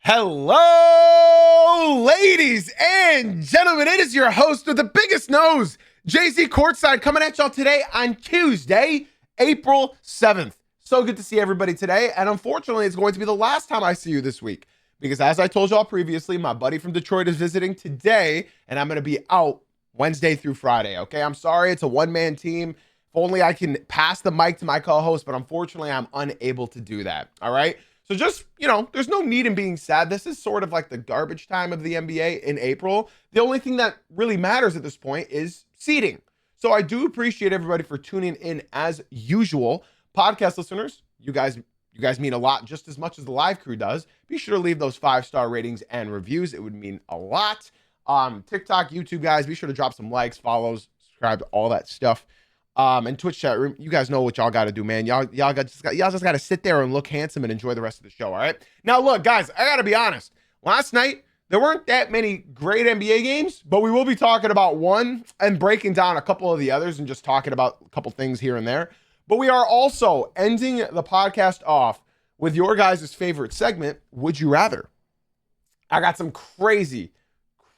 Hello, ladies and gentlemen. It is your host with the biggest nose, JC Courtside, coming at y'all today on Tuesday, April 7th. So good to see everybody today. And unfortunately, it's going to be the last time I see you this week because, as I told y'all previously, my buddy from Detroit is visiting today, and I'm going to be out Wednesday through Friday. Okay, I'm sorry. It's a one-man team. If only I can pass the mic to my co-host, but unfortunately, I'm unable to do that. All right. So just, there's no need in being sad. This is sort of like the garbage time of the NBA in April. The only thing that really matters at this point is seeding. So I do appreciate everybody for tuning in as usual. Podcast listeners, you guys mean a lot, just as much as the live crew does. Be sure to leave those 5-star ratings and reviews. It would mean a lot. TikTok, YouTube guys, be sure to drop some likes, follows, subscribe, all that stuff. And Twitch chat room, you guys know what y'all got to do, man. Y'all just got to sit there and look handsome and enjoy the rest of the show. All right. Now, look, guys, I got to be honest. Last night, there weren't that many great NBA games, but we will be talking about one and breaking down a couple of the others and just talking about a couple things here and there. But we are also ending the podcast off with your guys' favorite segment, Would You Rather? I got some crazy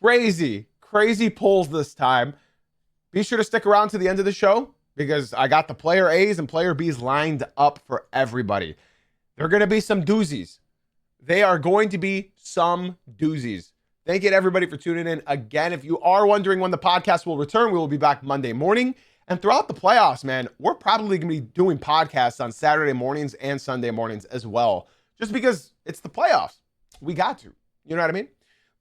polls this time. Be sure to stick around to the end of the show, because I got the player A's and player B's lined up for everybody. There are going to be some doozies. They are going to be some doozies. Thank you to everybody for tuning in. Again, if you are wondering when the podcast will return, we will be back Monday morning. And throughout the playoffs, man, we're probably going to be doing podcasts on Saturday mornings and Sunday mornings as well. Just because it's the playoffs. We got to. You know what I mean?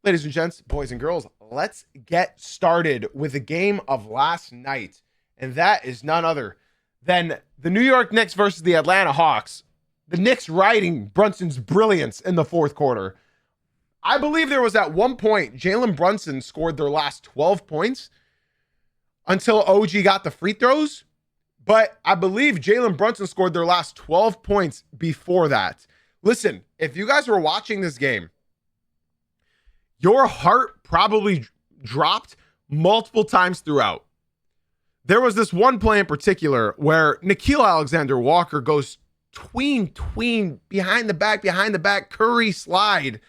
Ladies and gents, boys and girls, let's get started with the game of last night. And that is none other than the New York Knicks versus the Atlanta Hawks. The Knicks riding Brunson's brilliance in the fourth quarter. I believe there was at one point, Jalen Brunson scored their last 12 points until OG got the free throws. But I believe Jalen Brunson scored their last 12 points before that. Listen, if you guys were watching this game, your heart probably dropped multiple times throughout. There was this one play in particular where Nickeil Alexander-Walker goes tween, behind the back, Curry slide,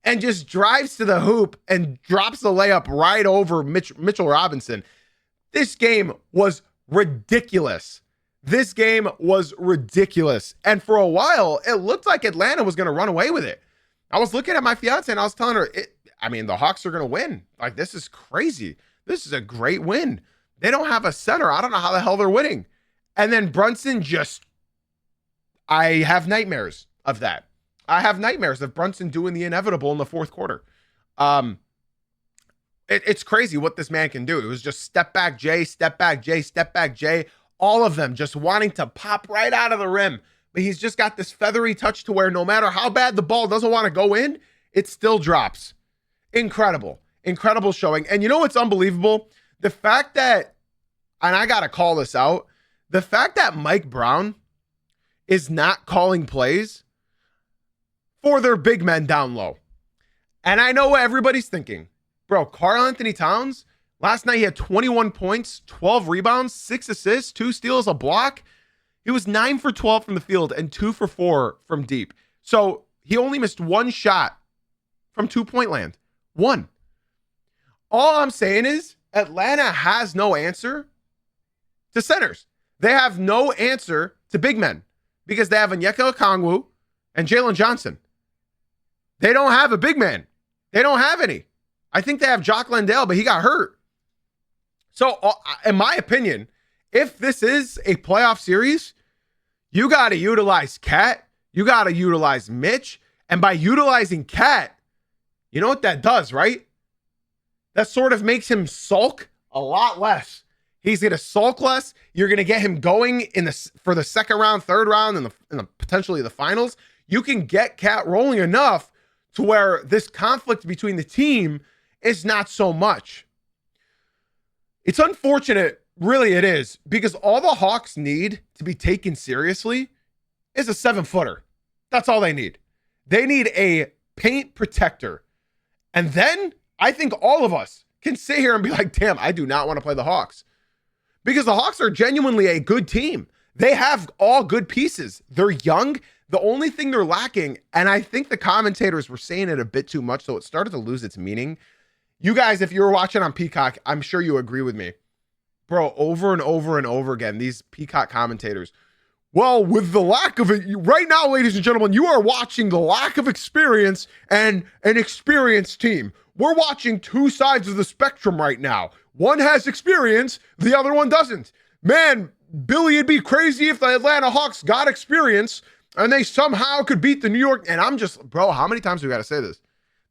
and just drives to the hoop and drops the layup right over Mitchell Robinson. This game was ridiculous. And for a while, it looked like Atlanta was going to run away with it. I was looking at my fiance and I was telling her, the Hawks are going to win. Like, this is crazy. This is a great win. They don't have a center. I don't know how the hell they're winning. And then Brunson I have nightmares of that. I have nightmares of Brunson doing the inevitable in the fourth quarter. It's crazy what this man can do. It was just step back J, all of them just wanting to pop right out of the rim. But he's just got this feathery touch to where no matter how bad the ball doesn't want to go in, it still drops. Incredible showing. And you know what's unbelievable? The fact that, and I got to call this out, the fact that Mike Brown is not calling plays for their big men down low. And I know what everybody's thinking. Bro, Karl-Anthony Towns, last night he had 21 points, 12 rebounds, 6 assists, 2 steals, a block. He was 9 for 12 from the field and 2 for 4 from deep. So he only missed one shot from 2-point land. One. All I'm saying is, Atlanta has no answer to centers. They have no answer to big men because they have Onyeka Okongwu and Jalen Johnson. They don't have a big man. They don't have any. I think they have Jock Landale, but he got hurt. So, in my opinion, if this is a playoff series, you got to utilize Cat. You got to utilize Mitch. And by utilizing Cat, you know what that does, right? That sort of makes him sulk a lot less. He's going to sulk less. You're going to get him going for the second round, third round, and potentially the finals. You can get Cat rolling enough to where this conflict between the team is not so much. It's unfortunate, really it is, because all the Hawks need to be taken seriously is a 7-footer. That's all they need. They need a paint protector. And then I think all of us can sit here and be like, damn, I do not want to play the Hawks. Because the Hawks are genuinely a good team. They have all good pieces. They're young. The only thing they're lacking, and I think the commentators were saying it a bit too much, so it started to lose its meaning. You guys, if you were watching on Peacock, I'm sure you agree with me. Bro, over and over and over again, these Peacock commentators. Well, with the lack of it, right now, ladies and gentlemen, you are watching the lack of experience and an experienced team. We're watching two sides of the spectrum right now. One has experience, the other one doesn't. Man, Billy, it'd be crazy if the Atlanta Hawks got experience and they somehow could beat the New York. And I'm just, bro, how many times do we got to say this?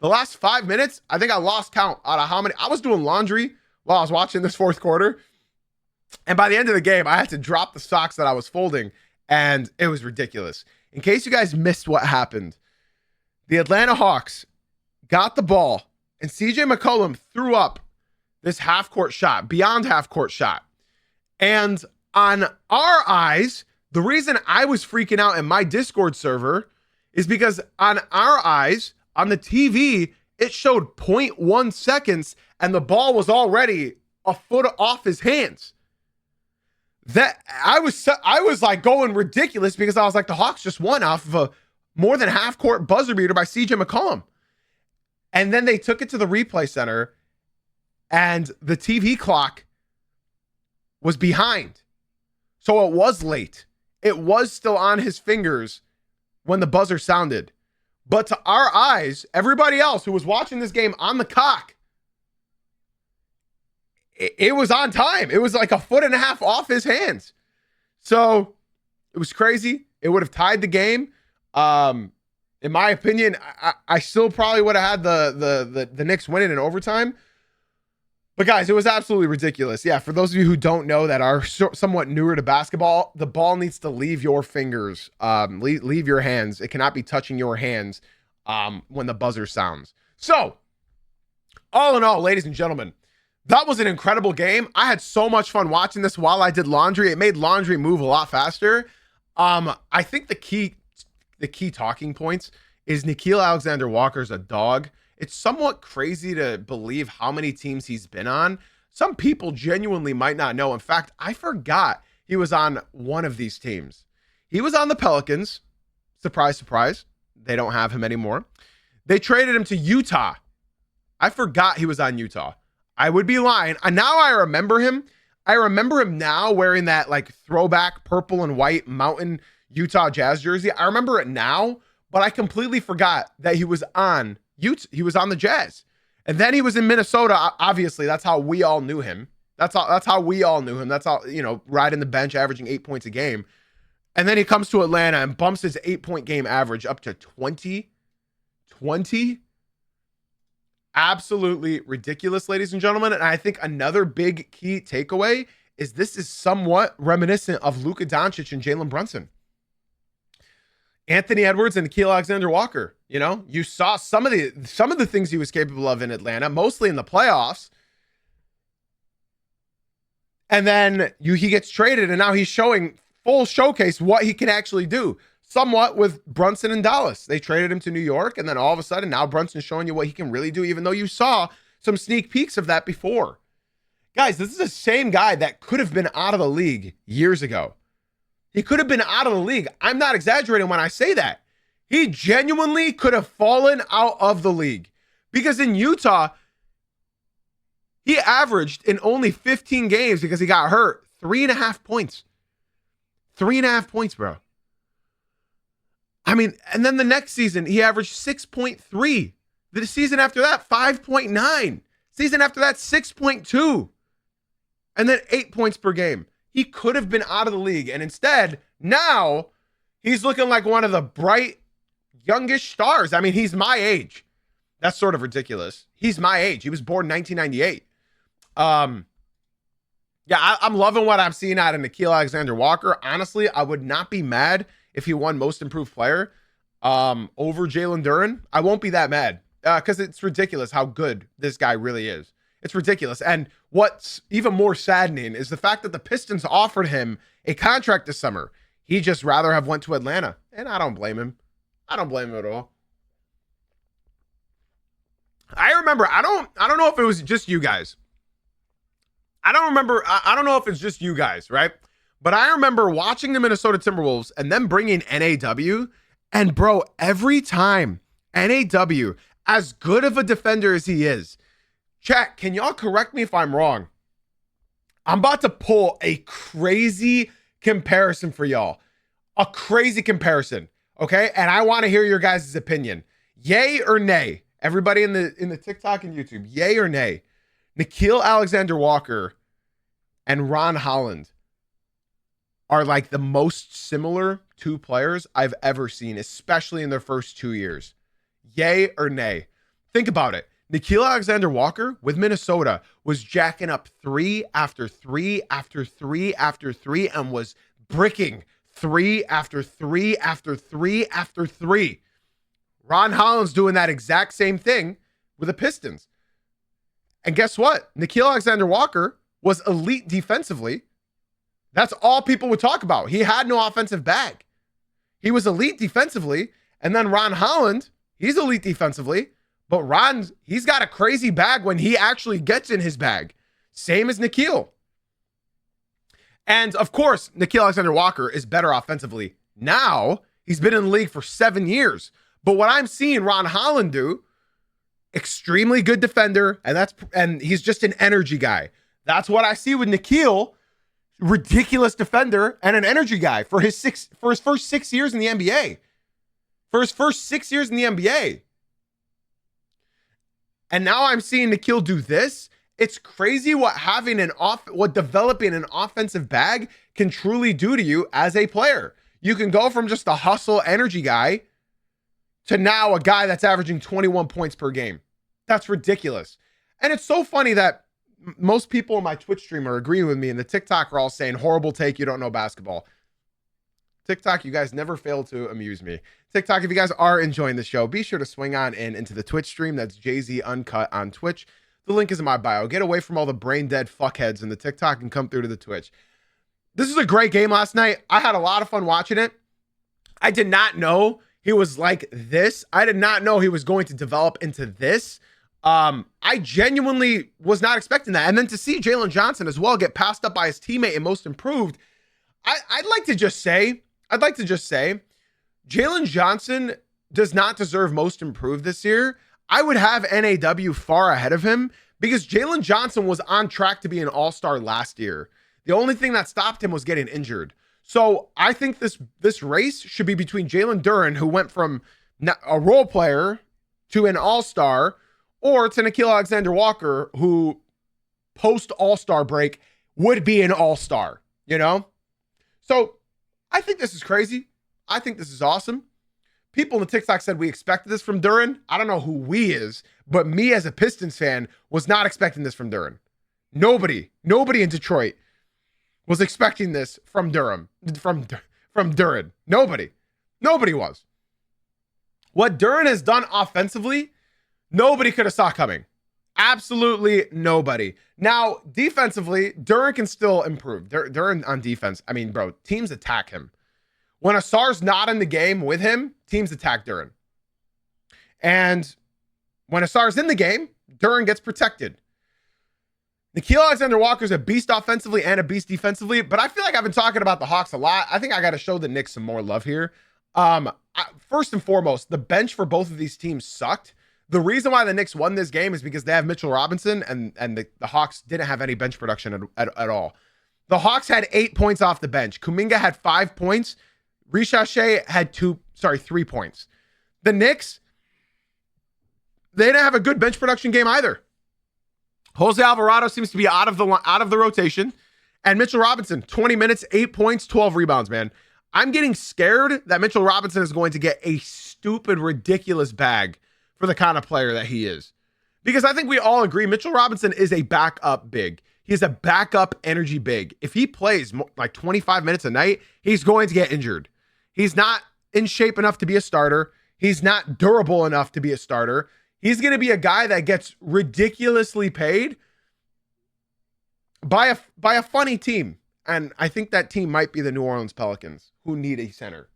The last 5 minutes, I think I lost count out of how many. I was doing laundry while I was watching this fourth quarter. And by the end of the game, I had to drop the socks that I was folding. And it was ridiculous. In case you guys missed what happened, the Atlanta Hawks got the ball and CJ McCollum threw up this half-court shot, beyond half-court shot. And on our eyes, the reason I was freaking out in my Discord server is because on our eyes, on the TV, it showed 0.1 seconds and the ball was already a foot off his hands. That I was like going ridiculous because I was like, the Hawks just won off of a more than half-court buzzer beater by CJ McCollum. And then they took it to the replay center and the TV clock was behind. So it was late. It was still on his fingers when the buzzer sounded. But to our eyes, everybody else who was watching this game on the cock, it was on time. It was like a foot and a half off his hands. So it was crazy. It would have tied the game. In my opinion, I still probably would have had the Knicks winning in overtime. But guys, it was absolutely ridiculous. Yeah, for those of you who don't know that are somewhat newer to basketball, the ball needs to leave your fingers, leave your hands. It cannot be touching your hands when the buzzer sounds. So, all in all, ladies and gentlemen, that was an incredible game. I had so much fun watching this while I did laundry. It made laundry move a lot faster. I think the key talking points is Nickeil Alexander-Walker's a dog. It's somewhat crazy to believe how many teams he's been on. Some people genuinely might not know. In fact, I forgot he was on one of these teams. He was on the Pelicans. Surprise, surprise. They don't have him anymore. They traded him to Utah. I forgot he was on Utah. I would be lying. Now I remember him. I remember him now wearing that like throwback purple and white Mountain Utah Jazz jersey. I remember it now, but I completely forgot that he was on Utah. He was on the Jazz. And then he was in Minnesota. Obviously, that's how we all knew him. That's how we all knew him. That's how, riding the bench, averaging 8 points a game. And then he comes to Atlanta and bumps his 8-point game average up to 20. Absolutely ridiculous, ladies and gentlemen. And I think another big key takeaway is this is somewhat reminiscent of Luka Doncic and Jalen Brunson. Anthony Edwards and Nickeil Alexander-Walker. You saw some of the things he was capable of in Atlanta, mostly in the playoffs. And then he gets traded, and now he's showing full showcase what he can actually do. Somewhat with Brunson in Dallas. They traded him to New York, and then all of a sudden, now Brunson's showing you what he can really do, even though you saw some sneak peeks of that before. Guys, this is the same guy that could have been out of the league years ago. He could have been out of the league. I'm not exaggerating when I say that. He genuinely could have fallen out of the league. Because in Utah, he averaged in only 15 games because he got hurt 3.5 points. 3.5 points, bro. I mean, and then the next season, he averaged 6.3. The season after that, 5.9. Season after that, 6.2. And then 8 points per game. He could have been out of the league. And instead, now, he's looking like one of the bright, youngish stars. I mean, he's my age. That's sort of ridiculous. He's my age. He was born in 1998. I'm loving what I'm seeing out of Nickeil Alexander-Walker. Honestly, I would not be mad if he won Most Improved Player over Jalen Duren. I won't be that mad because it's ridiculous how good this guy really is. It's ridiculous. And what's even more saddening is the fact that the Pistons offered him a contract this summer. He'd just rather have went to Atlanta. And I don't blame him. I don't blame him at all. I remember, I don't know if it was just you guys. I don't know if it's just you guys, right? But I remember watching the Minnesota Timberwolves and them bringing NAW And bro, every time NAW, as good of a defender as he is, chat, can y'all correct me if I'm wrong? I'm about to pull a crazy comparison for y'all. A crazy comparison, okay? And I want to hear your guys' opinion. Yay or nay? Everybody in the TikTok and YouTube, yay or nay? Nickeil Alexander-Walker and Ron Holland are like the most similar two players I've ever seen, especially in their first 2 years. Yay or nay? Think about it. Nickeil Alexander-Walker with Minnesota was jacking up 3 after 3 after 3 after 3 and was bricking 3 after 3 after 3 after 3. Ron Holland's doing that exact same thing with the Pistons. And guess what? Nickeil Alexander-Walker was elite defensively. That's all people would talk about. He had no offensive bag. He was elite defensively. And then Ron Holland, he's elite defensively. But Ron, he's got a crazy bag when he actually gets in his bag. Same as Nickeil. And of course, Nickeil Alexander-Walker is better offensively now. He's been in the league for 7 years. But what I'm seeing Ron Holland do, extremely good defender, and he's just an energy guy. That's what I see with Nickeil, ridiculous defender and an energy guy for his first 6 years in the NBA. For his first 6 years in the NBA. And now I'm seeing Nickeil do this. It's crazy what developing an offensive bag can truly do to you as a player. You can go from just a hustle energy guy to now a guy that's averaging 21 points per game. That's ridiculous. And it's so funny that most people in my Twitch stream are agreeing with me, and the TikTok are all saying, horrible take, you don't know basketball. TikTok, you guys never fail to amuse me. TikTok, if you guys are enjoying the show, be sure to swing on into the Twitch stream. That's Jay-Z Uncut on Twitch. The link is in my bio. Get away from all the brain dead fuckheads in the TikTok and come through to the Twitch. This was a great game last night. I had a lot of fun watching it. I did not know he was like this. I did not know he was going to develop into this. I genuinely was not expecting that. And then to see Jalen Johnson as well get passed up by his teammate and most improved, I'd like to just say, Jalen Johnson does not deserve most improved this year. I would have NAW far ahead of him because Jalen Johnson was on track to be an all-star last year. The only thing that stopped him was getting injured. So I think this race should be between Jalen Duren, who went from a role player to an all-star, or to Nickeil Alexander-Walker, who post all-star break would be an all-star, you know? So I think this is crazy. I think this is awesome. People in the TikTok said we expected this from Duren. I don't know who we is, but me as a Pistons fan was not expecting this from Duren. Nobody in Detroit was expecting this from Duren. Nobody was. What Duren has done offensively, nobody could have saw coming. Absolutely nobody. Now, defensively, Duren can still improve. Duren on defense, I mean, bro, teams attack him. When Asar's not in the game with him, teams attack Duren. And when Asar's in the game, Duren gets protected. Nickeil Alexander-Walker's a beast offensively and a beast defensively, but I feel like I've been talking about the Hawks a lot. I think I got to show the Knicks some more love here. First and foremost, the bench for both of these teams sucked. The reason why the Knicks won this game is because they have Mitchell Robinson, and the Hawks didn't have any bench production at all. The Hawks had 8 points off the bench. Kuminga had 5 points. Ricochet had 3 points. The Knicks, they didn't have a good bench production game either. Jose Alvarado seems to be out of the rotation, and Mitchell Robinson, 20 minutes, 8 points, 12 rebounds, man. I'm getting scared that Mitchell Robinson is going to get a stupid, ridiculous bag for the kind of player that he is. Because I think we all agree Mitchell Robinson is a backup big. He's a backup energy big. If he plays like 25 minutes a night, he's going to get injured. He's not in shape enough to be a starter. He's not durable enough to be a starter. He's going to be a guy that gets ridiculously paid by a funny team. And I think that team might be the New Orleans Pelicans, who need a center.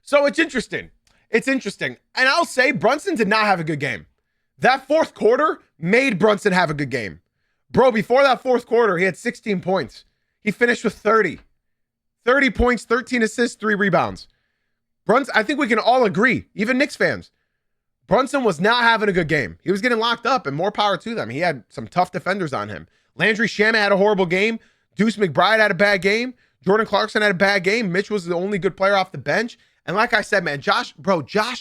So it's interesting. And I'll say Brunson did not have a good game. That fourth quarter made Brunson have a good game. Bro, before that fourth quarter, he had 16 points. He finished with 30. 30 points, 13 assists, 3 rebounds. Brunson, I think we can all agree, even Knicks fans, Brunson was not having a good game. He was getting locked up, and more power to them. He had some tough defenders on him. Landry Shamet had a horrible game. Deuce McBride had a bad game. Jordan Clarkson had a bad game. Mitch was the only good player off the bench. And like I said, man, Josh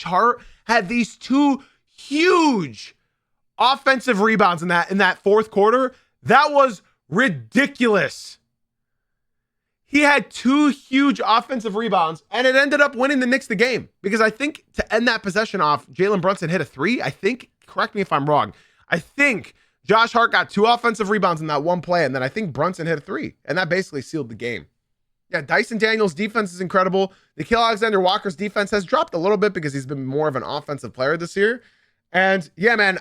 Hart had these two huge offensive rebounds in that fourth quarter. That was ridiculous. He had two huge offensive rebounds, and it ended up winning the Knicks the game. Because I think to end that possession off, Jalen Brunson hit a three. I think, correct me if I'm wrong, I think Josh Hart got two offensive rebounds in that one play, and then I think Brunson hit a three. And that basically sealed the game. Yeah, Dyson Daniels' defense is incredible. Nickeil Alexander-Walker's defense has dropped a little bit because he's been more of an offensive player this year. And yeah, man,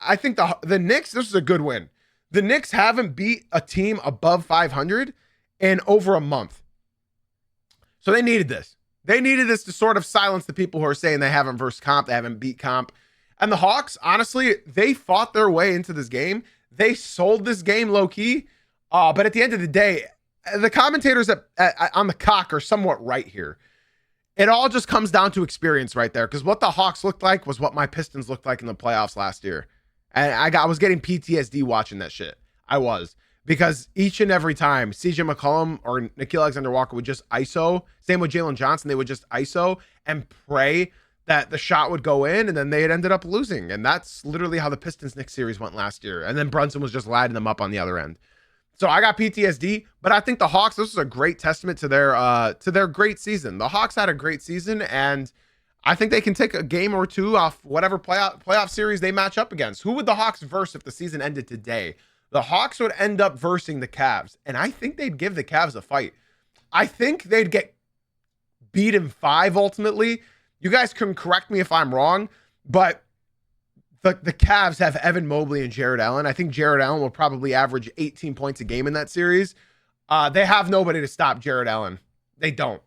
I think the Knicks, this is a good win. The Knicks haven't beat a team above 500 in over a month. So they needed this. They needed this to sort of silence the people who are saying they haven't versed comp, they haven't beat comp. And the Hawks, honestly, they fought their way into this game. They sold this game low-key. But at the end of the day, the commentators on the cock are somewhat right here. It all just comes down to experience right there. Because what the Hawks looked like was what my Pistons looked like in the playoffs last year. And I was getting PTSD watching that shit. I was. Because each and every time CJ McCollum or Nickeil Alexander-Walker would just ISO, same with Jalen Johnson, they would just ISO and pray that the shot would go in, and then they had ended up losing. And that's literally how the Pistons-Knicks series went last year. And then Brunson was just lighting them up on the other end. So I got PTSD, but I think the Hawks, this is a great testament to their great season. The Hawks had a great season, and I think they can take a game or two off whatever playoff series they match up against. Who would the Hawks verse if the season ended today? The Hawks would end up versing the Cavs, and I think they'd give the Cavs a fight. I think they'd get beat in 5 ultimately. You guys can correct me if I'm wrong, but the Cavs have Evan Mobley and Jared Allen. I think Jared Allen will probably average 18 points a game in that series. They have nobody to stop Jared Allen. They don't.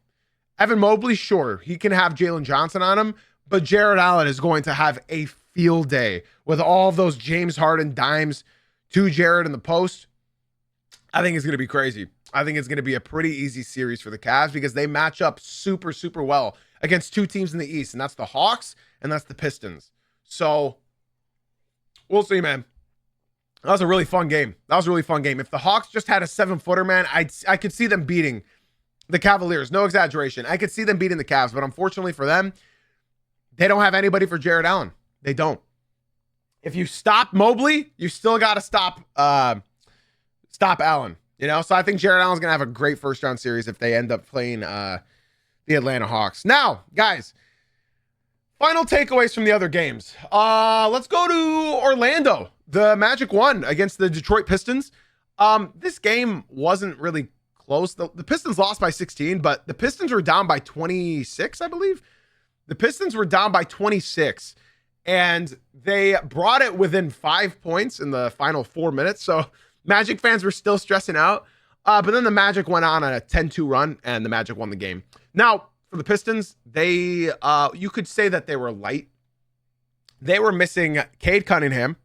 Evan Mobley, sure, he can have Jalen Johnson on him, but Jared Allen is going to have a field day with all of those James Harden dimes to Jared in the post. I think it's going to be crazy. I think it's going to be a pretty easy series for the Cavs because they match up super, super well against two teams in the East, and that's the Hawks and that's the Pistons. So we'll see, man. That was a really fun game. If the Hawks just had a 7-footer, man, I could see them beating the Cavaliers. No exaggeration. I could see them beating the Cavs, but unfortunately for them, they don't have anybody for Jared Allen. They don't. If you stop Mobley, you still got to stop Allen. You know, so I think Jared Allen's going to have a great first-round series if they end up playing the Atlanta Hawks. Now, guys, final takeaways from the other games. Let's go to Orlando. The Magic won against the Detroit Pistons. This game wasn't really close. The Pistons lost by 16, but the Pistons were down by 26, I believe. The Pistons were down by 26, and they brought it within 5 points in the final 4 minutes. So Magic fans were still stressing out. But then the Magic went on a 10-2 run, and the Magic won the game. Now, for the Pistons, they you could say that they were light. They were missing Cade Cunningham,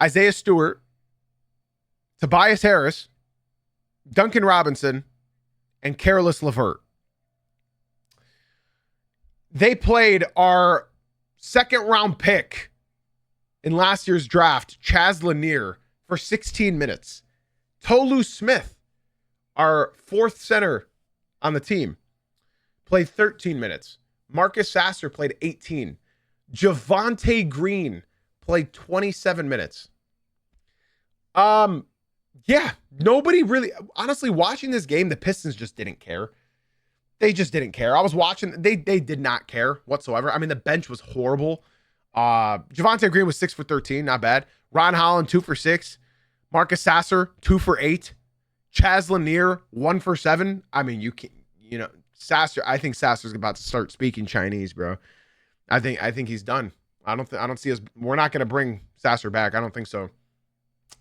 Isaiah Stewart, Tobias Harris, Duncan Robinson, and Caris LeVert. They played our second-round pick in last year's draft, Chaz Lanier, for 16 minutes. Tolu Smith, our fourth center on the team, played 13 minutes. Marcus Sasser played 18. Javonte Green played 27 minutes. Yeah, nobody really, honestly, watching this game, the Pistons just didn't care. They just didn't care. I was watching, they did not care whatsoever. I mean, the bench was horrible. Javonte Green was 6 for 13, not bad. Ron Holland, 2 for 6. Marcus Sasser, 2 for 8. Chaz Lanier, 1 for 7. I mean, Sasser, I think Sasser's about to start speaking Chinese, bro. I think he's done. I don't see us. We're not going to bring Sasser back. I don't think so.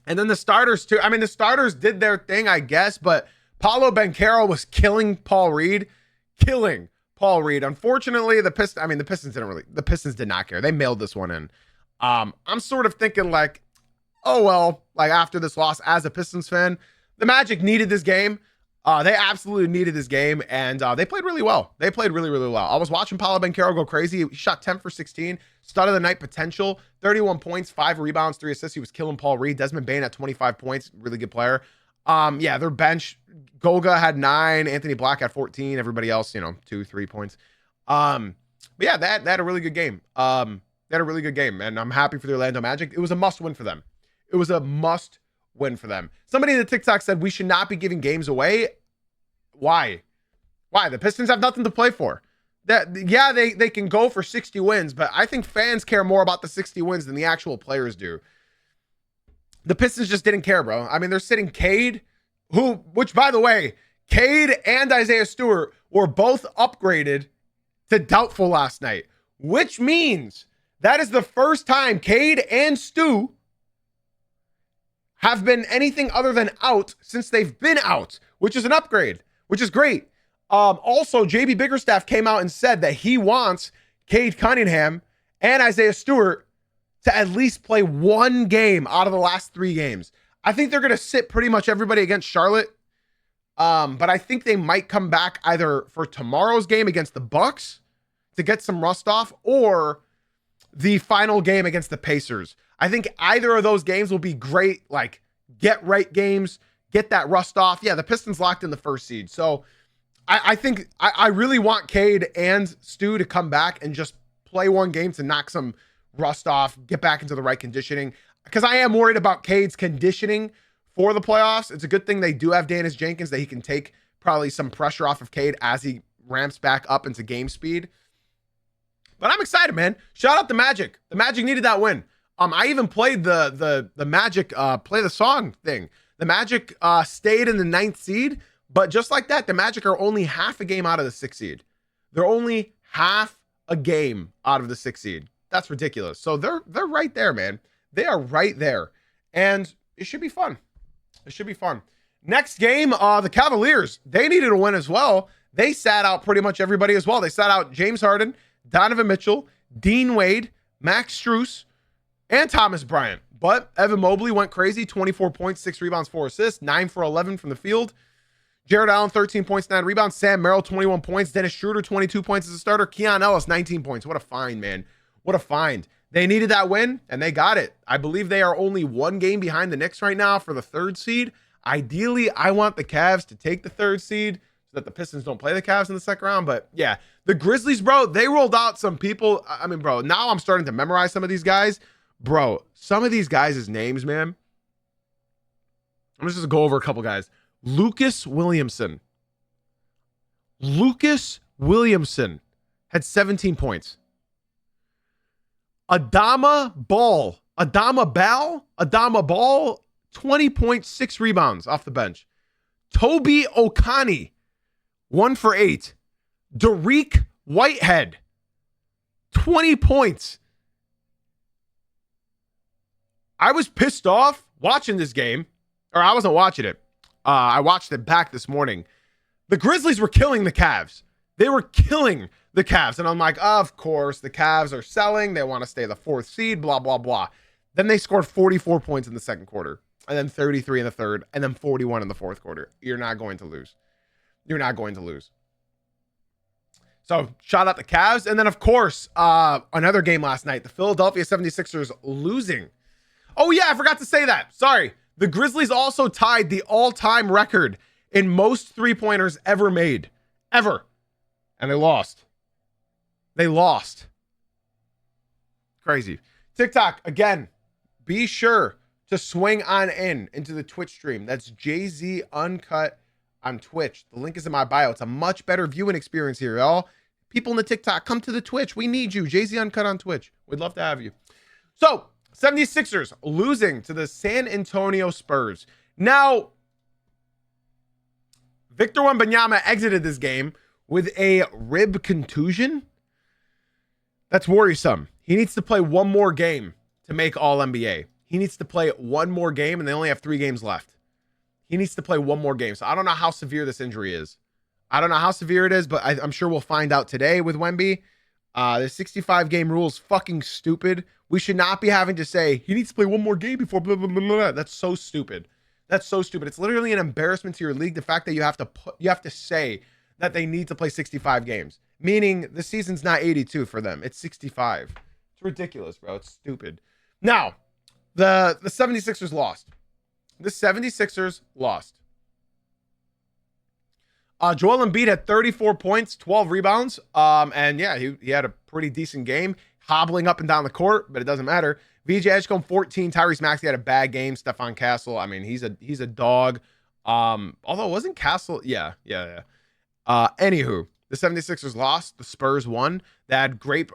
And then the starters too. I mean, the starters did their thing, I guess, but Paolo Banchero was killing Paul Reed. Unfortunately, the Pistons did not care. They mailed this one in. I'm sort of thinking like, oh, well, like after this loss as a Pistons fan, the Magic needed this game. They absolutely needed this game, and they played really well. They played really, really well. I was watching Paolo Banchero go crazy. He shot 10 for 16. Start of the night potential. 31 points, 5 rebounds, 3 assists. He was killing Paul Reed. Desmond Bane at 25 points. Really good player. Yeah, their bench. Goga had 9. Anthony Black had 14. Everybody else, 2, 3 points. But yeah, they had a really good game. They had a really good game, and I'm happy for the Orlando Magic. It was a must win for them. It was a must win for them. Somebody in the TikTok said we should not be giving games away. Why? The Pistons have nothing to play for. They can go for 60 wins, but I think fans care more about the 60 wins than the actual players do. The Pistons just didn't care, bro. I mean, they're sitting Cade, which by the way, Cade and Isaiah Stewart were both upgraded to doubtful last night, which means that is the first time Cade and Stu have been anything other than out since they've been out, which is an upgrade, which is great. Also, JB Biggerstaff came out and said that he wants Cade Cunningham and Isaiah Stewart to at least play one game out of the last 3 games. I think they're going to sit pretty much everybody against Charlotte. But I think they might come back either for tomorrow's game against the Bucks to get some rust off, or the final game against the Pacers. I think either of those games will be great, like get right games, get that rust off. Yeah, the Pistons locked in the first seed. So I think I really want Cade and Stu to come back and just play one game to knock some rust off, get back into the right conditioning. Because I am worried about Cade's conditioning for the playoffs. It's a good thing they do have Dennis Jenkins, that he can take probably some pressure off of Cade as he ramps back up into game speed. But I'm excited, man. Shout out the Magic. The Magic needed that win. I even played the Magic play the song thing. The Magic stayed in the 9th seed, but just like that, the Magic are only half a game out of the 6th seed. They're only half a game out of the 6th seed. That's ridiculous. So they're right there, man. They are right there, and it should be fun. It should be fun. Next game, the Cavaliers. They needed a win as well. They sat out pretty much everybody as well. They sat out James Harden, Donovan Mitchell, Dean Wade, Max Strus, and Thomas Bryant. But Evan Mobley went crazy, 24 points, 6 rebounds, 4 assists, 9 for 11 from the field. Jared Allen, 13 points, 9 rebounds. Sam Merrill, 21 points. Dennis Schroeder, 22 points as a starter. Keon Ellis, 19 points. What a find, man. What a find. They needed that win, and they got it. I believe they are only 1 game behind the Knicks right now for the 3rd seed. Ideally, I want the Cavs to take the 3rd seed so that the Pistons don't play the Cavs in the 2nd round. But yeah, the Grizzlies, bro, they rolled out some people. I mean, bro, now I'm starting to memorize some of these guys. Bro, some of these guys' names, man. I'm just going to go over a couple guys. Lucas Williamson. Lucas Williamson had 17 points. Adama Ball, 20.6 rebounds off the bench. Toby Okani, 1 for 8. Dariq Whitehead, 20 points. I was pissed off watching this game, or I wasn't watching it. I watched it back this morning. The Grizzlies were killing the Cavs. They were killing the Cavs. And I'm like, of course, the Cavs are selling. They want to stay the 4th seed, blah, blah, blah. Then they scored 44 points in the 2nd quarter, and then 33 in the 3rd, and then 41 in the 4th quarter. You're not going to lose. You're not going to lose. So shout out the Cavs. And then, of course, another game last night, the Philadelphia 76ers losing. Oh, yeah, I forgot to say that. Sorry. The Grizzlies also tied the all-time record in most three-pointers ever made. Ever. And they lost. They lost. Crazy. TikTok, again, be sure to swing on into the Twitch stream. That's Jay-Z Uncut on Twitch. The link is in my bio. It's a much better viewing experience here, y'all. People in the TikTok, come to the Twitch. We need you. Jay-Z Uncut on Twitch. We'd love to have you. So, 76ers losing to the San Antonio Spurs. Now, Victor Wembanyama exited this game with a rib contusion. That's worrisome. He needs to play one more game to make All-NBA. He needs to play one more game, and they only have 3 games left. He needs to play one more game. So I don't know how severe this injury is. I don't know how severe it is, but I'm sure we'll find out today with Wemby. The 65-game rule is fucking stupid. We should not be having to say, he needs to play one more game before blah, blah, blah, blah. That's so stupid. That's so stupid. It's literally an embarrassment to your league. The fact that you have to say that they need to play 65 games, meaning the season's not 82 for them. It's 65. It's ridiculous, bro. It's stupid. Now, the 76ers lost. The 76ers lost. Joel Embiid had 34 points, 12 rebounds. And yeah, he had a pretty decent game, hobbling up and down the court, but it doesn't matter. VJ Edgecombe 14, Tyrese Maxey had a bad game. Stephon Castle, I mean, he's a dog. Although wasn't Castle, yeah. Anywho, the 76ers lost, the Spurs won. They had great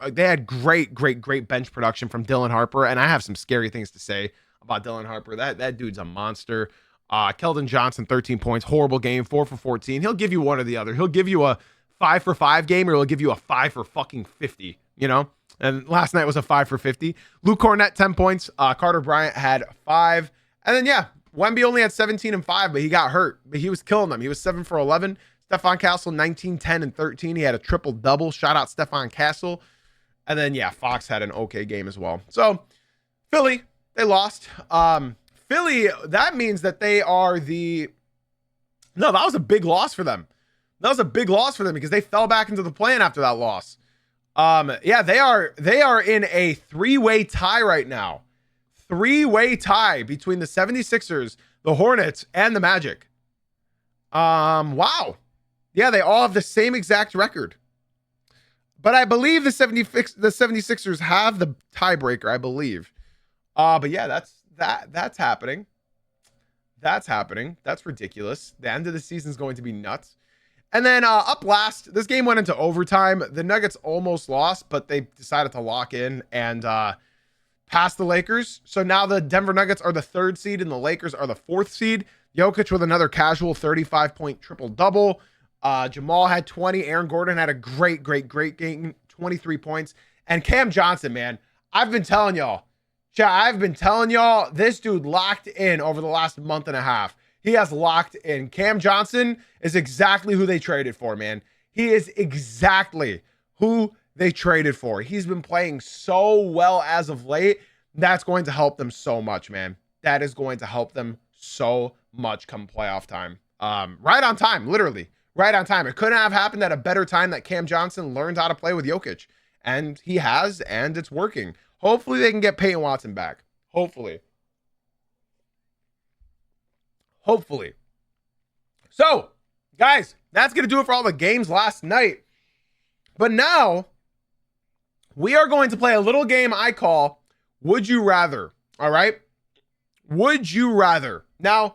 bench production from Dylan Harper, and I have some scary things to say about Dylan Harper. That dude's a monster. Keldon Johnson, 13 points, horrible game, 4 for 14. He'll give you one or the other. He'll give you a 5 for 5 game, or he'll give you a 5 for fucking 50, you know? And last night was a 5 for 50. Luke Cornett, 10 points. Carter Bryant had 5. And then, yeah, Wemby only had 17 and 5, but he got hurt. But he was killing them. He was 7 for 11. Stephon Castle, 19, 10, and 13. He had a triple-double. Shout out Stephon Castle. And then, yeah, Fox had an okay game as well. So, Philly, they lost. Philly, that means that they are the... No, that was a big loss for them. That was a big loss for them because they fell back into the play-in after that loss. Yeah, they are in a 3-way tie right now. 3-way tie between the 76ers, the Hornets, and the Magic. Wow. Yeah, they all have the same exact record. But I believe the 76ers have the tiebreaker, I believe. But yeah, that's happening. That's happening. That's ridiculous. The end of the season is going to be nuts. And then up last, this game went into overtime. The Nuggets almost lost, but they decided to lock in and pass the Lakers. So now the Denver Nuggets are the 3rd seed and the Lakers are the 4th seed. Jokic with another casual 35-point triple-double. Jamal had 20. Aaron Gordon had a great game, 23 points. And Cam Johnson, man, I've been telling y'all, this dude locked in over the last month and a half. He has locked in. Cam Johnson is exactly who they traded for, man. He is exactly who they traded for. He's been playing so well as of late. That's going to help them so much, man. That is going to help them so much come playoff time. Right on time, literally. Right on time. It couldn't have happened at a better time that Cam Johnson learned how to play with Jokic. And he has, and it's working. Hopefully they can get Peyton Watson back. Hopefully. So, guys, that's going to do it for all the games last night. But now, we are going to play a little game I call Would You Rather. All right? Would you rather? Now,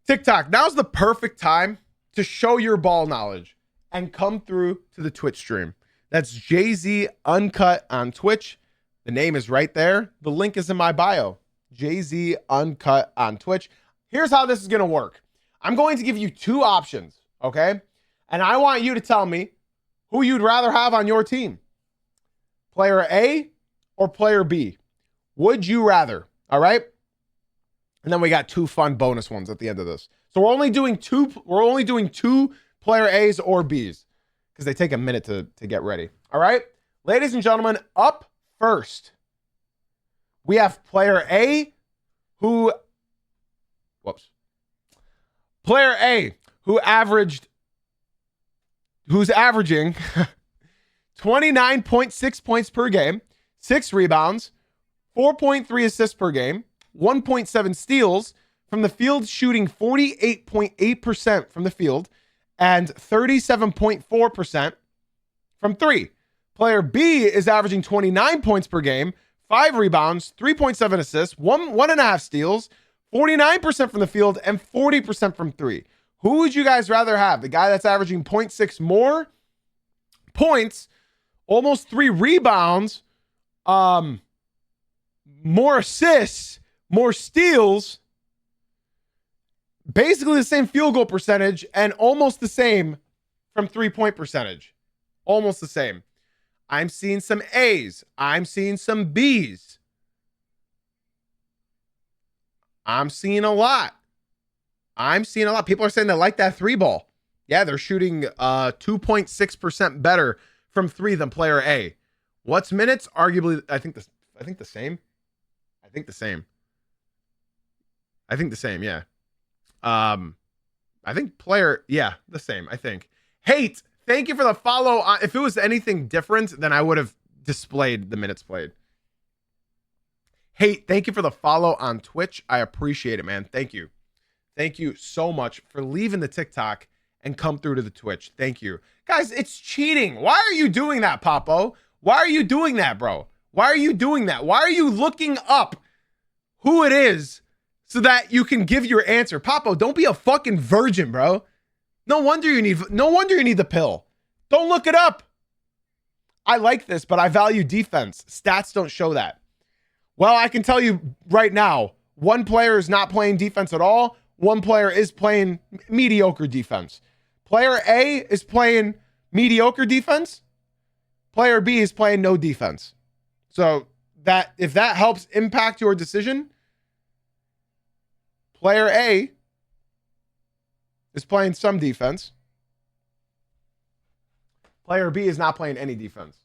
TikTok, now's the perfect time to show your ball knowledge and come through to the Twitch stream. That's Jay-Z Uncut on Twitch. The name is right there. The link is in my bio. Jay-Z Uncut on Twitch. Here's how this is going to work. I'm going to give you 2 options, okay? And I want you to tell me who you'd rather have on your team. Player A or player B? Would you rather? All right? And then we got 2 fun bonus ones at the end of this. So we're only doing 2 player A's or B's because they take a minute to get ready. All right? Ladies and gentlemen, up first, we have player A who's averaging 29.6 points per game, 6 rebounds, 4.3 assists per game, 1.7 steals from the field, shooting 48.8% from the field and 37.4% from 3. Player B is averaging 29 points per game, 5 rebounds, 3.7 assists, 1.5 steals, 49% from the field, and 40% from 3. Who would you guys rather have? The guy that's averaging 0.6 more points, almost 3 rebounds, more assists, more steals, basically the same field goal percentage, and almost the same from 3-point percentage. Almost the same. I'm seeing some A's. I'm seeing some B's. I'm seeing a lot. People are saying they like that 3 ball. Yeah, they're shooting 2.6% better from 3 than player A. What's minutes? Arguably, I think the same. I think the same, yeah. I think player, yeah, the same, I think. Hate, thank you for the follow. If it was anything different, then I would have displayed the minutes played. Hate, thank you for the follow on Twitch. I appreciate it, man. Thank you. Thank you so much for leaving the TikTok and come through to the Twitch. Thank you. Guys, it's cheating. Why are you doing that, Papo? Why are you doing that, bro? Why are you doing that? Why are you looking up who it is so that you can give your answer? Papo, don't be a fucking virgin, bro. No wonder you need the pill. Don't look it up. I like this, but I value defense. Stats don't show that. Well, I can tell you right now, one player is not playing defense at all. One player is playing mediocre defense. Player A is playing mediocre defense. Player B is playing no defense. So that if that helps impact your decision, player A is playing some defense. Player B is not playing any defense.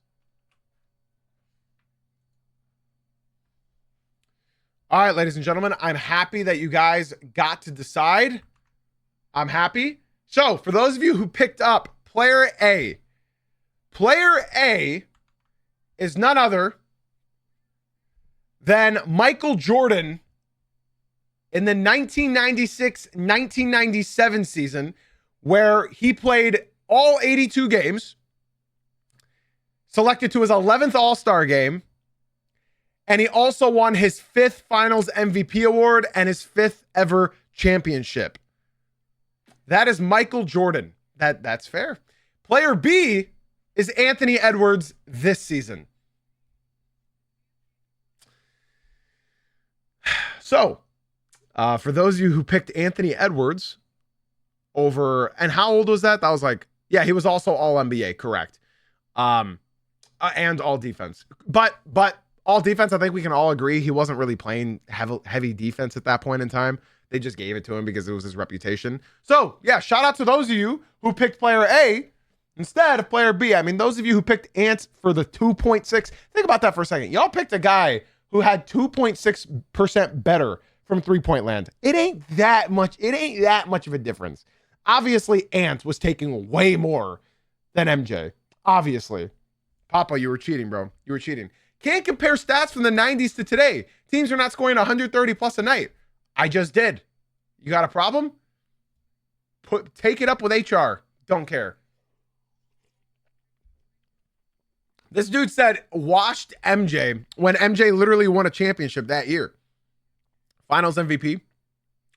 All right, ladies and gentlemen, I'm happy that you guys got to decide. I'm happy. So for those of you who picked up player A is none other than Michael Jordan in the 1996-1997 season, where he played all 82 games, selected to his 11th All-Star game, and he also won his 5th Finals MVP award and his 5th ever championship. That is Michael Jordan. That's fair. Player B is Anthony Edwards this season. So, for those of you who picked Anthony Edwards over, and how old was that? That was like, yeah, he was also all NBA, correct. And all defense. But all defense, I think we can all agree he wasn't really playing heavy defense at that point in time. They just gave it to him because it was his reputation. So, yeah, shout out to those of you who picked player A instead of player B. I mean, those of you who picked Ant for the 2.6. Think about that for a second. Y'all picked a guy who had 2.6% better from three-point land. It ain't that much of a difference. Obviously, Ant was taking way more than MJ. Obviously. Papa, you were cheating, bro. You were cheating. Can't compare stats from the 90s to today. Teams are not scoring 130 plus a night. I just did. You got a problem? Take it up with HR. Don't care. This dude said washed MJ when MJ literally won a championship that year. Finals MVP,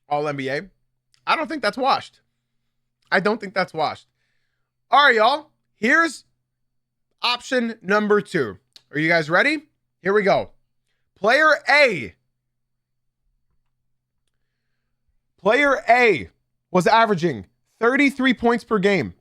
All NBA. I don't think that's washed. I don't think that's washed. All right, y'all. Here's option number 2. Are you guys ready? Here we go. Player A. Player A was averaging 33 points per game,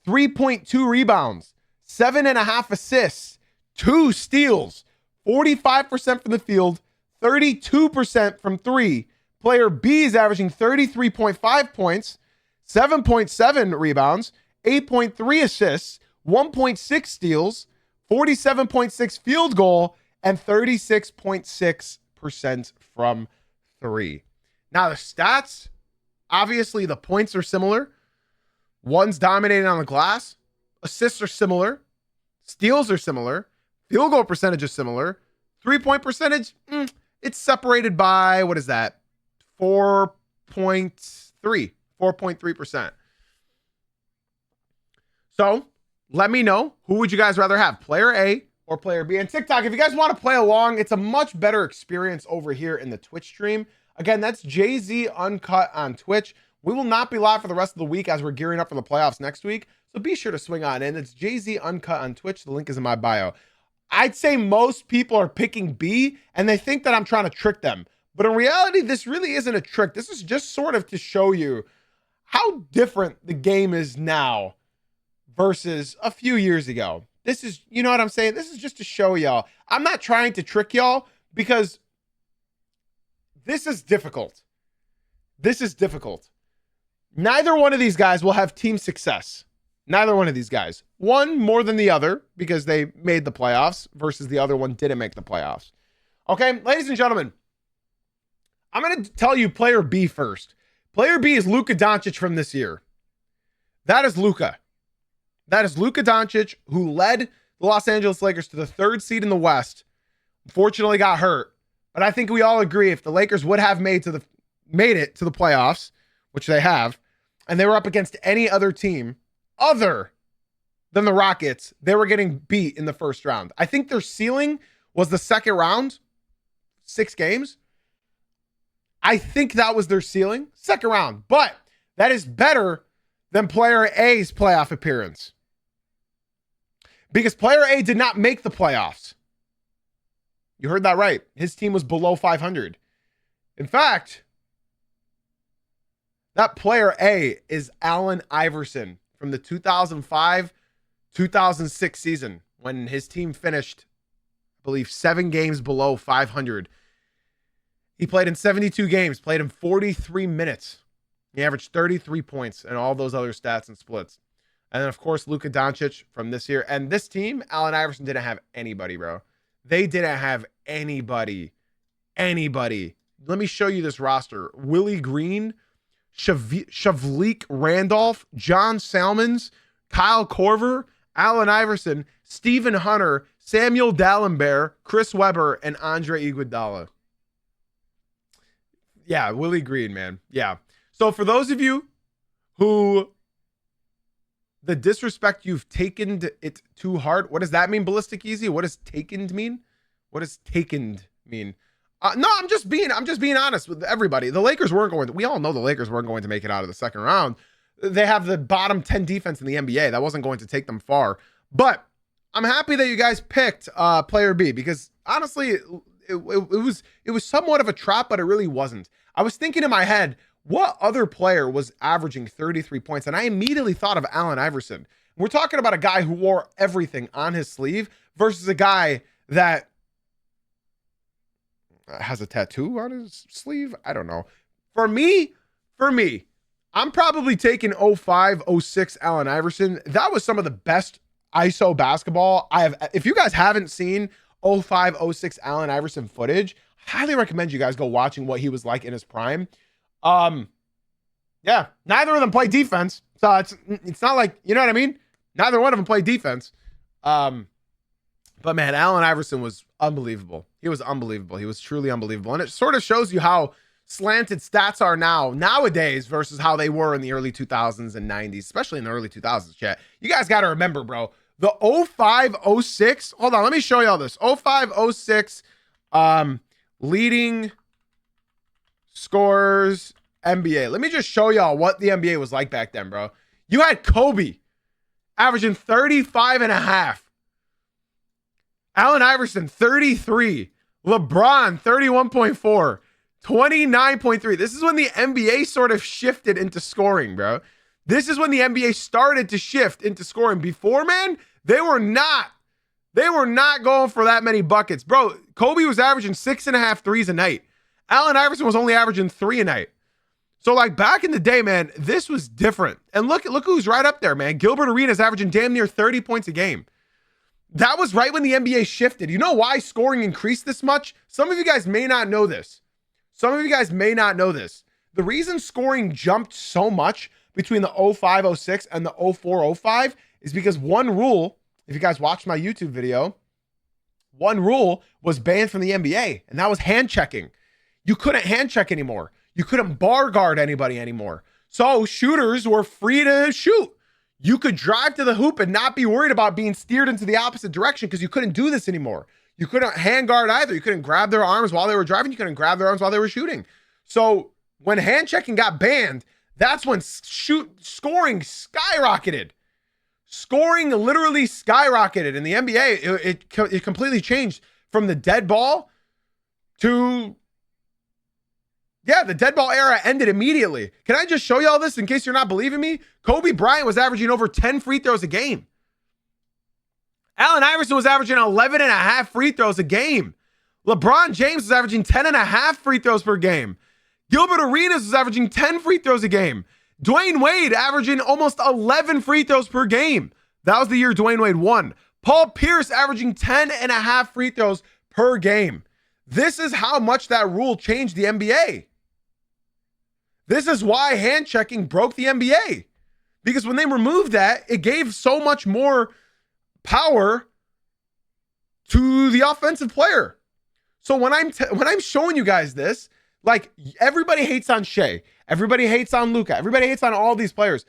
3.2 rebounds, 7.5 assists, 2 steals, 45% from the field, 32% from 3. Player B is averaging 33.5 points, 7.7 rebounds, 8.3 assists, 1.6 steals, 47.6 field goal, and 36.6% from 3. Now, the stats, obviously the points are similar. One's dominating on the glass. Assists are similar. Steals are similar. Field goal percentage is similar. 3-point percentage, it's separated by, what is that? 4.3%. So, let me know, who would you guys rather have, player A or player B? And TikTok, if you guys want to play along, it's a much better experience over here in the Twitch stream. Again, that's JZ Uncut on Twitch. We will not be live for the rest of the week as we're gearing up for the playoffs next week. So be sure to swing on in. It's JZ Uncut on Twitch. The link is in my bio. I'd say most people are picking B and they think that I'm trying to trick them. But in reality, this really isn't a trick. This is just sort of to show you how different the game is now versus a few years ago. This is, you know what I'm saying? This is just to show y'all. I'm not trying to trick y'all because this is difficult. This is difficult. Neither one of these guys will have team success. Neither one of these guys. One more than the other because they made the playoffs versus the other one didn't make the playoffs. Okay, ladies and gentlemen, I'm going to tell you player B first. Player B is Luka Doncic from this year. That is Luka. That is Luka Doncic, who led the Los Angeles Lakers to the 3rd seed in the West. Unfortunately got hurt. But I think we all agree if the Lakers would have made it to the playoffs, which they have, and they were up against any other team other than the Rockets, they were getting beat in the first round. I think their ceiling was the second round, 6 games. I think that was their ceiling, second round. But that is better than player A's playoff appearance. Because player A did not make the playoffs. You heard that right. His team was below 500. In fact, that player A is Allen Iverson from the 2005-2006 season when his team finished, I believe, 7 games below 500. He played in 72 games, played in 43 minutes. He averaged 33 points and all those other stats and splits. And then, of course, Luka Doncic from this year. And this team, Allen Iverson didn't have anybody, bro. They didn't have anybody. Let me show you this roster. Willie Green, Shavlik Randolph, John Salmons, Kyle Korver, Allen Iverson, Stephen Hunter, Samuel Dalembert, Chris Webber, and Andre Iguodala. Yeah, Willie Green, man. Yeah. So for those of you who the disrespect you've taken it too hard, what does that mean, Ballistic Easy? What does takened mean? What does takened mean? No, I'm just being honest with everybody. The Lakers weren't going to, we all know the Lakers weren't going to make it out of the second round. They have the bottom 10 defense in the NBA. That wasn't going to take them far. But I'm happy that you guys picked player B, because honestly, it was somewhat of a trap, but it really wasn't. I was thinking in my head, what other player was averaging 33 points? And I immediately thought of Allen Iverson. We're talking about a guy who wore everything on his sleeve versus a guy that has a tattoo on his sleeve. I don't know. For me, I'm probably taking 05, 06 Allen Iverson. That was some of the best ISO basketball I have. If you guys haven't seen 05, 06 Allen Iverson footage, highly recommend you guys go watching what he was like in his prime. Yeah, neither of them play defense. So it's not like, you know what I mean? Neither one of them play defense. But man, Allen Iverson was unbelievable. He was unbelievable. He was truly unbelievable. And it sort of shows you how slanted stats are nowadays versus how they were in the early 2000s and 90s, especially in the early 2000s, chat. You guys got to remember, bro, the 05, 06, hold on, let me show you all this. 05, 06, leading scorers NBA. Let me just show y'all what the NBA was like back then, bro. You had Kobe averaging 35 and a half. Allen Iverson, 33. LeBron, 31.4. 29.3. This is when the NBA sort of shifted into scoring, bro. This is when the NBA started to shift into scoring. Before, man, they were not going for that many buckets. Bro, Kobe was averaging 6.5 threes a night. Allen Iverson was only averaging 3 a night. So, like, back in the day, man, this was different. And look who's right up there, man. Gilbert Arenas averaging damn near 30 points a game. That was right when the NBA shifted. You know why scoring increased this much? Some of you guys may not know this. The reason scoring jumped so much between the 05, 06 and the 04, 05 is because one rule, if you guys watched my YouTube video, one rule was banned from the NBA, and that was hand checking. You couldn't hand check anymore. You couldn't bar guard anybody anymore. So shooters were free to shoot. You could drive to the hoop and not be worried about being steered into the opposite direction because you couldn't do this anymore. You couldn't hand guard either. You couldn't grab their arms while they were driving. You couldn't grab their arms while they were shooting. So when hand checking got banned, that's when scoring skyrocketed. Scoring literally skyrocketed in the NBA. It completely changed from the dead ball to, yeah, the dead ball era ended immediately. Can I just show you all this in case you're not believing me? Kobe Bryant was averaging over 10 free throws a game. Allen Iverson was averaging 11 and a half free throws a game. LeBron James was averaging 10 and a half free throws per game. Gilbert Arenas was averaging 10 free throws a game. Dwayne Wade averaging almost 11 free throws per game. That was the year Dwayne Wade won. Paul Pierce averaging 10 and a half free throws per game. This is how much that rule changed the NBA. This is why hand checking broke the NBA. Because when they removed that, it gave so much more power to the offensive player. So when I'm showing you guys this, like, everybody hates on Shea, everybody hates on Luka, everybody hates on all these players,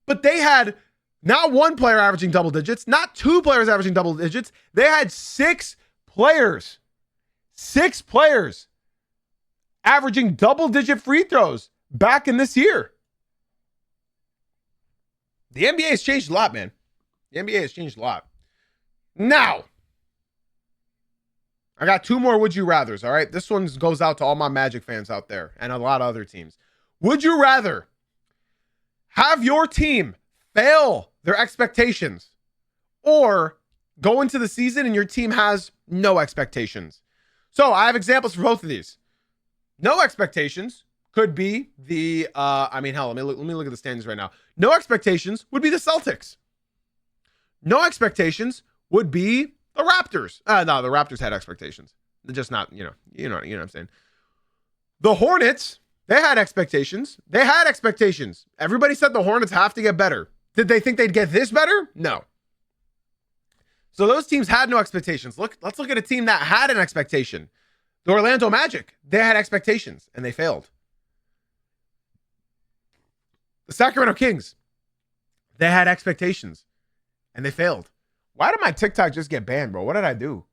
but they had not one player averaging double digits, not two players averaging double digits. They had six players averaging double-digit free throws back in this year. The NBA has changed a lot, man. The NBA has changed a lot. Now, I got two more would you rathers, all right? This one goes out to all my Magic fans out there and a lot of other teams. Would you rather have your team fail their expectations or go into the season and your team has no expectations? So I have examples for both of these. No expectations could be the, let me look at the standings right now. No expectations would be the Celtics. No expectations would be the Raptors. No, the Raptors had expectations. They're just not, you know what I'm saying. The Hornets, they had expectations. Everybody said the Hornets have to get better. Did they think they'd get this better? No. So those teams had no expectations. Let's look at a team that had an expectation. The Orlando Magic, they had expectations and they failed. The Sacramento Kings, they had expectations and they failed. Why did my TikTok just get banned, bro? What did I do?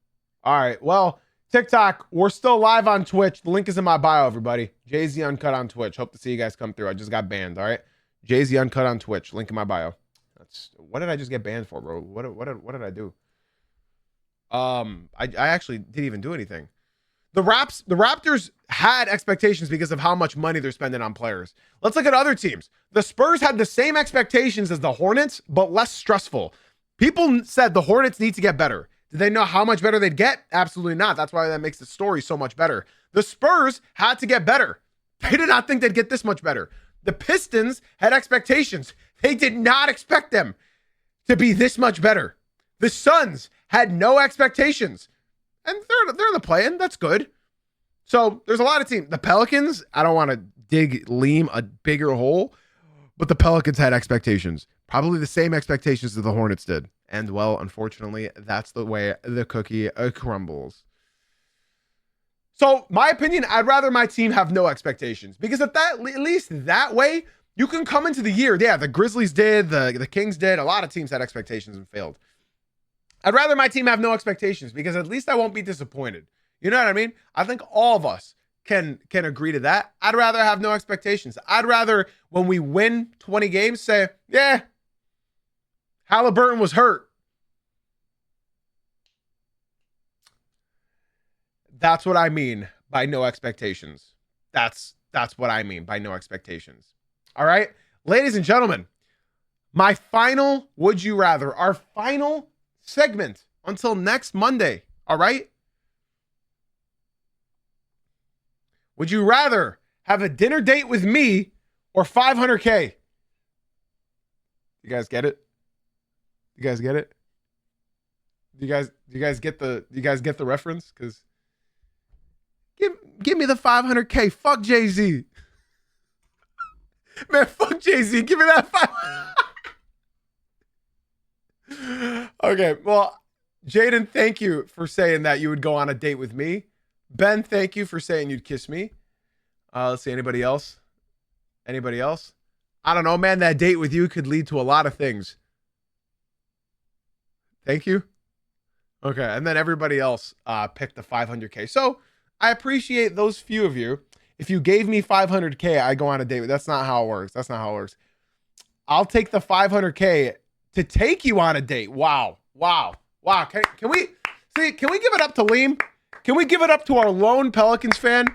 All right, well, TikTok, we're still live on Twitch. The link is in my bio, everybody. Jay-Z Uncut on Twitch. Hope to see you guys come through. I just got banned, all right? Jay-Z Uncut on Twitch. Link in my bio. What did I just get banned for, bro? What did I do? I actually didn't even do anything. The Raptors had expectations because of how much money they're spending on players. Let's look at other teams. The Spurs had the same expectations as the Hornets, but less stressful. People said the Hornets need to get better. Did they know how much better they'd get? Absolutely not. That's why that makes the story so much better. The Spurs had to get better. They did not think they'd get this much better. The Pistons had expectations. They did not expect them to be this much better. The Suns had no expectations. And they're in the play-in. That's good. So there's a lot of teams. The Pelicans, I don't want to dig Liam a bigger hole, but the Pelicans had expectations. Probably the same expectations that the Hornets did. And, well, unfortunately, that's the way the cookie crumbles. So, my opinion, I'd rather my team have no expectations. Because at least that way, you can come into the year. Yeah, the Grizzlies did. The Kings did. A lot of teams had expectations and failed. I'd rather my team have no expectations because at least I won't be disappointed. You know what I mean? I think all of us can agree to that. I'd rather have no expectations. I'd rather, when we win 20 games, say, yeah, Halliburton was hurt. That's what I mean by no expectations. That's what I mean by no expectations. All right? Ladies and gentlemen, my final would you rather, our final segment until next Monday. All right? Would you rather have a dinner date with me or $500K? You guys get it? You guys get it? Do you guys get the reference? Because give me the $500K. Fuck Jay-Z. Man, fuck Jay-Z. Give me that Okay, well, Jaden, thank you for saying that you would go on a date with me. Ben, thank you for saying you'd kiss me. Let's see, anybody else? Anybody else? I don't know, man. That date with you could lead to a lot of things. Thank you. Okay, and then everybody else picked the $500K. So I appreciate those few of you. If you gave me $500K, I go on a date with. That's not how it works. That's not how it works. I'll take the $500K to take you on a date. Wow. Can we give it up to Liam? Can we give it up to our lone Pelicans fan?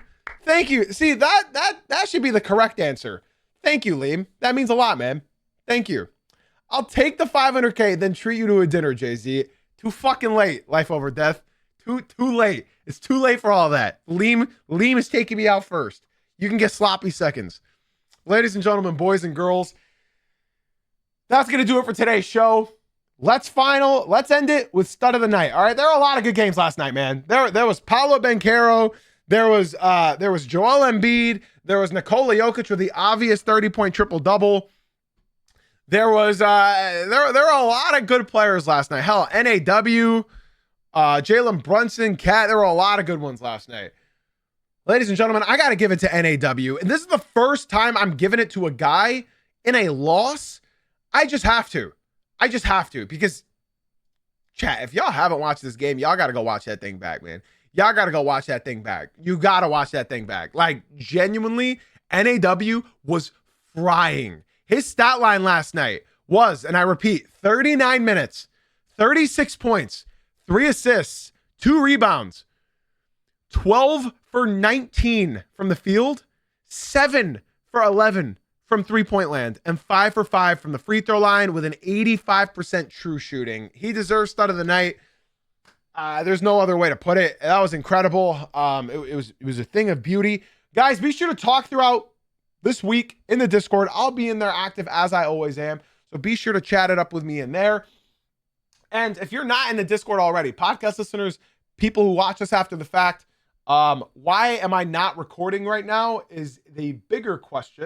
Thank you. See, that should be the correct answer. Thank you, Liam. That means a lot, man. Thank you. I'll take the $500K, then treat you to a dinner, Jay-Z. Too fucking late, life over death. Too late. It's too late for all that. Liam is taking me out first. You can get sloppy seconds. Ladies and gentlemen, boys and girls, that's going to do it for today's show. Let's end it with stud of the night. All right, there were a lot of good games last night, man. There was Paolo Banchero, there was Joel Embiid, there was Nikola Jokic with the obvious 30-point triple-double. There were a lot of good players last night. Hell, NAW, Jalen Brunson, Cat. There were a lot of good ones last night. Ladies and gentlemen, I got to give it to NAW. And this is the first time I'm giving it to a guy in a loss. I just have to because, chat, if y'all haven't watched this game, y'all got to go watch that thing back, man. Y'all got to go watch that thing back. You got to watch that thing back. Like, genuinely, NAW was frying. His stat line last night was, and I repeat, 39 minutes, 36 points, 3 assists, 2 rebounds, 12 for 19 from the field, 7 for 11 from three-point land, and 5 for 5 from the free throw line with an 85% true shooting. He deserves stud of the night. There's no other way to put it. That was incredible. It was a thing of beauty. Guys, be sure to talk throughout this week in the Discord. I'll be in there active as I always am. So be sure to chat it up with me in there. And if you're not in the Discord already, podcast listeners, people who watch us after the fact, why am I not recording right now is the bigger question.